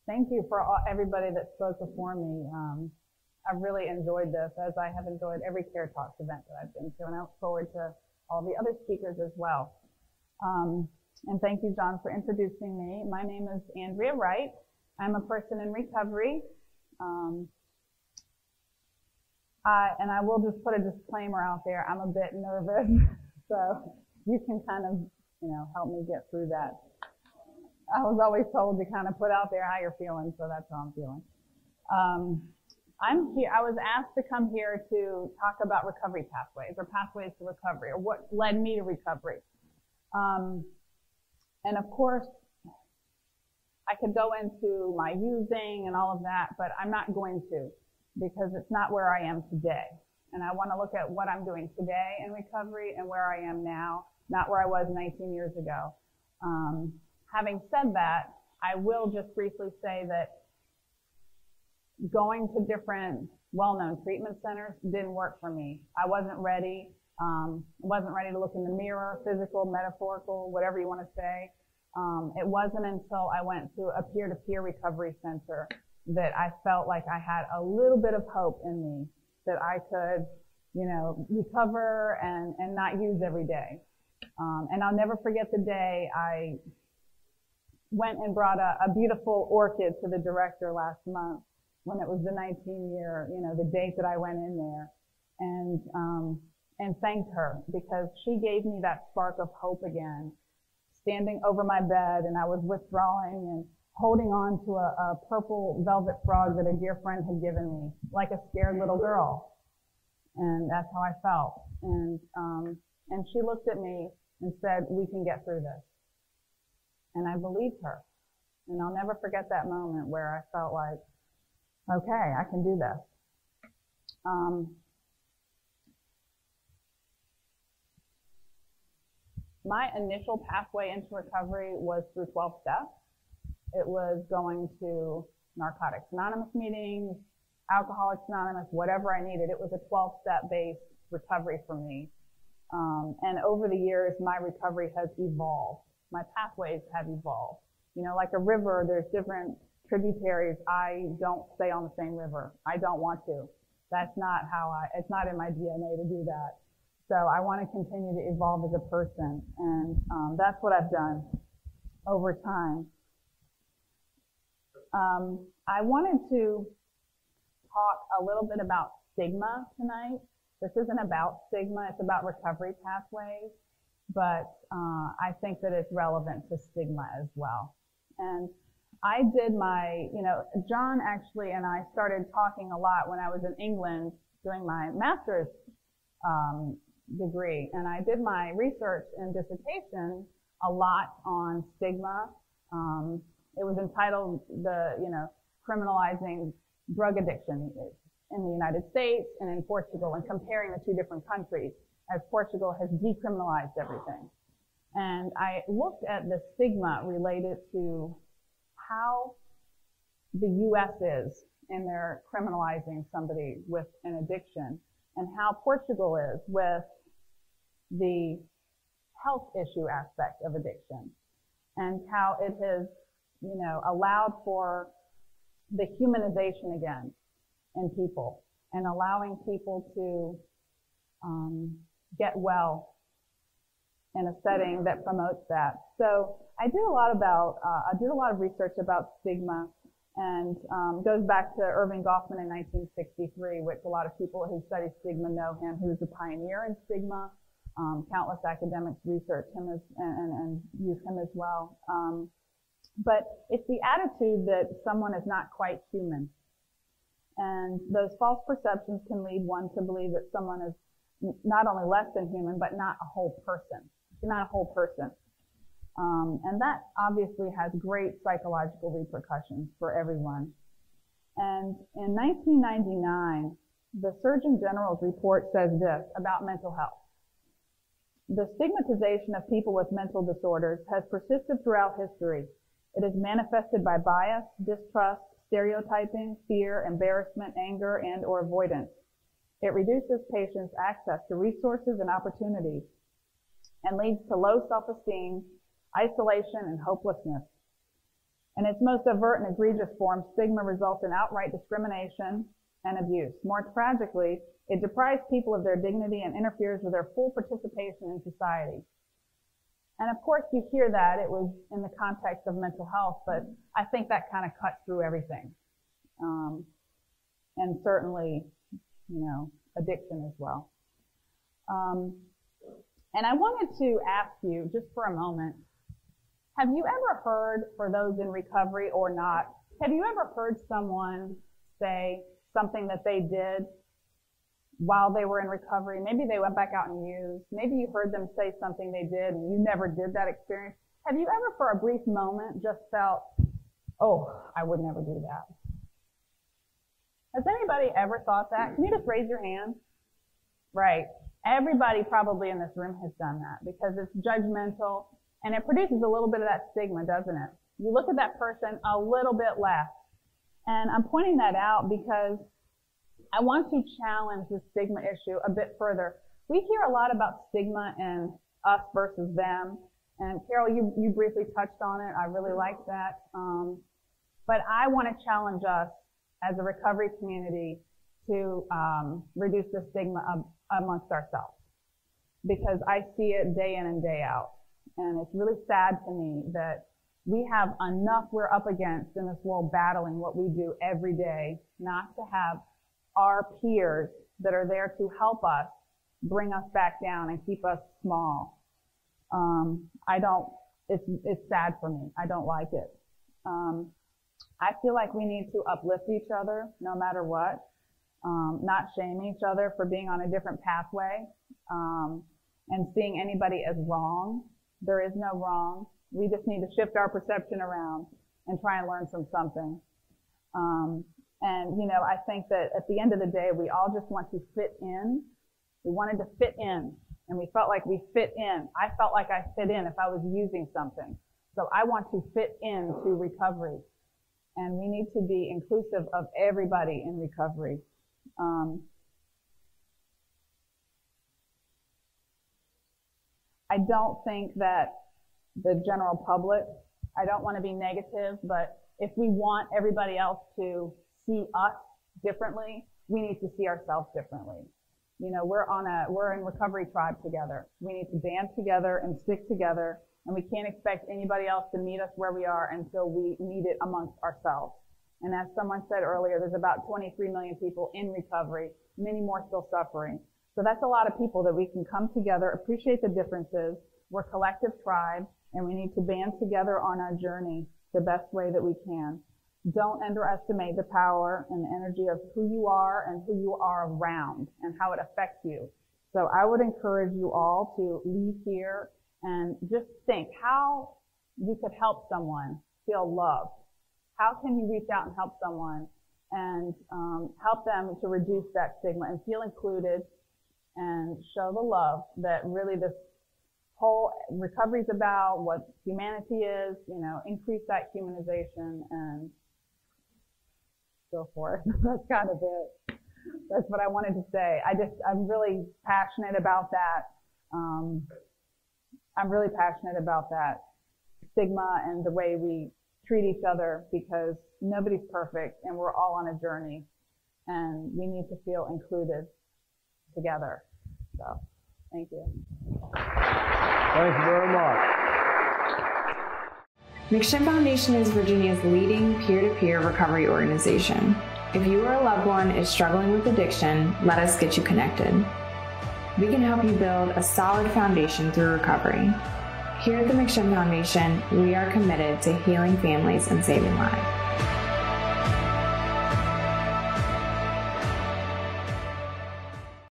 Thank you for everybody that spoke before me. I've really enjoyed this, as I have enjoyed every Care Talks event that I've been to, and I look forward to all the other speakers as well. And thank you, John, for introducing me. My name is Andrea Wright. I'm a person in recovery. And I will just put a disclaimer out there. I'm a bit nervous, so you can kind of, help me get through that. I was always told to kind of put out there how you're feeling, so that's how I'm feeling. I'm here. I was asked to come here to talk about recovery pathways or pathways to recovery, or what led me to recovery. And of course, I could go into my using and all of that, but I'm not going to, because it's not where I am today. And I want to look at what I'm doing today in recovery and where I am now, not where I was 19 years ago. Having said that, I will just briefly say that going to different well-known treatment centers didn't work for me. I wasn't ready. Wasn't ready to look in the mirror, physical, metaphorical, whatever you want to say. It wasn't until I went to a peer-to-peer recovery center that I felt like I had a little bit of hope in me that I could, recover and not use every day. And I'll never forget the day I went and brought a beautiful orchid to the director last month when it was the 19-year, the date that I went in there, and thanked her because she gave me that spark of hope again, standing over my bed, and I was withdrawing and holding on to a purple velvet frog that a dear friend had given me, like a scared little girl. And that's how I felt. And she looked at me and said, "We can get through this." And I believed her. And I'll never forget that moment where I felt like, okay, I can do this. My initial pathway into recovery was through 12 steps. It was going to Narcotics Anonymous meetings, Alcoholics Anonymous, whatever I needed. It was a 12-step based recovery for me. And over the years, my recovery has evolved. My pathways have evolved. Like a river, there's different tributaries. I don't stay on the same river. I don't want to. That's not it's not in my DNA to do that. So I want to continue to evolve as a person. And that's what I've done over time. I wanted to talk a little bit about stigma tonight. This isn't about stigma, it's about recovery pathways, but I think that it's relevant to stigma as well. And I did John actually and I started talking a lot when I was in England doing my master's degree, and I did my research and dissertation a lot on stigma. It was entitled criminalizing drug addiction in the United States and in Portugal, and comparing the two different countries, as Portugal has decriminalized everything. And I looked at the stigma related to how the U.S. is in their criminalizing somebody with an addiction, and how Portugal is with the health issue aspect of addiction, and how it has, allowed for the humanization again in people, and allowing people to get well in a setting that promotes that. So I did a lot of research about stigma, and goes back to Irving Goffman in 1963, which a lot of people who study stigma know him. He was a pioneer in stigma. Countless academics research him and use him as well. But it's the attitude that someone is not quite human. And those false perceptions can lead one to believe that someone is not only less than human, but not a whole person. You're not a whole person. And that obviously has great psychological repercussions for everyone. And in 1999, the Surgeon General's report says this about mental health. The stigmatization of people with mental disorders has persisted throughout history. It is manifested by bias, distrust, stereotyping, fear, embarrassment, anger, and/or avoidance. It reduces patients' access to resources and opportunities. and leads to low self-esteem, isolation, and hopelessness. In its most overt and egregious form, stigma results in outright discrimination and abuse. More tragically, it deprives people of their dignity and interferes with their full participation in society. And of course, you hear that it was in the context of mental health, but I think that kind of cuts through everything. And certainly, addiction as well. And I wanted to ask you, just for a moment, have you ever heard, for those in recovery or not, have you ever heard someone say something that they did while they were in recovery? Maybe they went back out and used. Maybe you heard them say something they did and you never did that experience. Have you ever, for a brief moment, just felt, oh, I would never do that? Has anybody ever thought that? Can you just raise your hand? Right. Everybody probably in this room has done that because it's judgmental and it produces a little bit of that stigma, doesn't it? You look at that person a little bit less. And I'm pointing that out because I want to challenge the stigma issue a bit further. We hear a lot about stigma and us versus them. And Carol, you briefly touched on it. I really like that. But I want to challenge us as a recovery community to reduce the stigma amongst ourselves, because I see it day in and day out. And it's really sad to me that we have enough we're up against in this world battling what we do every day, not to have our peers that are there to help us bring us back down and keep us small. It's sad for me. I don't like it. I feel like we need to uplift each other no matter what, not shame each other for being on a different pathway, and seeing anybody as wrong. There is no wrong. We just need to shift our perception around and try and learn from something. And, I think that at the end of the day, we all just want to fit in. We wanted to fit in, and we felt like we fit in. I felt like I fit in if I was using something. So I want to fit into recovery. And we need to be inclusive of everybody in recovery. I don't think that the general public, I don't want to be negative, but if we want everybody else to see us differently, we need to see ourselves differently. We're in recovery tribe together. We need to band together and stick together, and we can't expect anybody else to meet us where we are until we meet it amongst ourselves. And as someone said earlier, there's about 23 million people in recovery, many more still suffering. So that's a lot of people that we can come together, appreciate the differences. We're a collective tribe, and we need to band together on our journey the best way that we can. Don't underestimate the power and the energy of who you are and who you are around and how it affects you. So I would encourage you all to leave here and just think how you could help someone feel loved. How can you reach out and help someone and help them to reduce that stigma and feel included and show the love that really this whole recovery is about, what humanity is, increase that humanization and go for it. That's kind of it. That's what I wanted to say. I'm really passionate about that. I'm really passionate about that stigma and the way we treat each other, because nobody's perfect and we're all on a journey and we need to feel included together. So, thank you. Thank you very much. McShin Foundation is Virginia's leading peer-to-peer recovery organization. If you or a loved one is struggling with addiction, let us get you connected. We can help you build a solid foundation through recovery. Here at the McShin Foundation, we are committed to healing families and saving lives.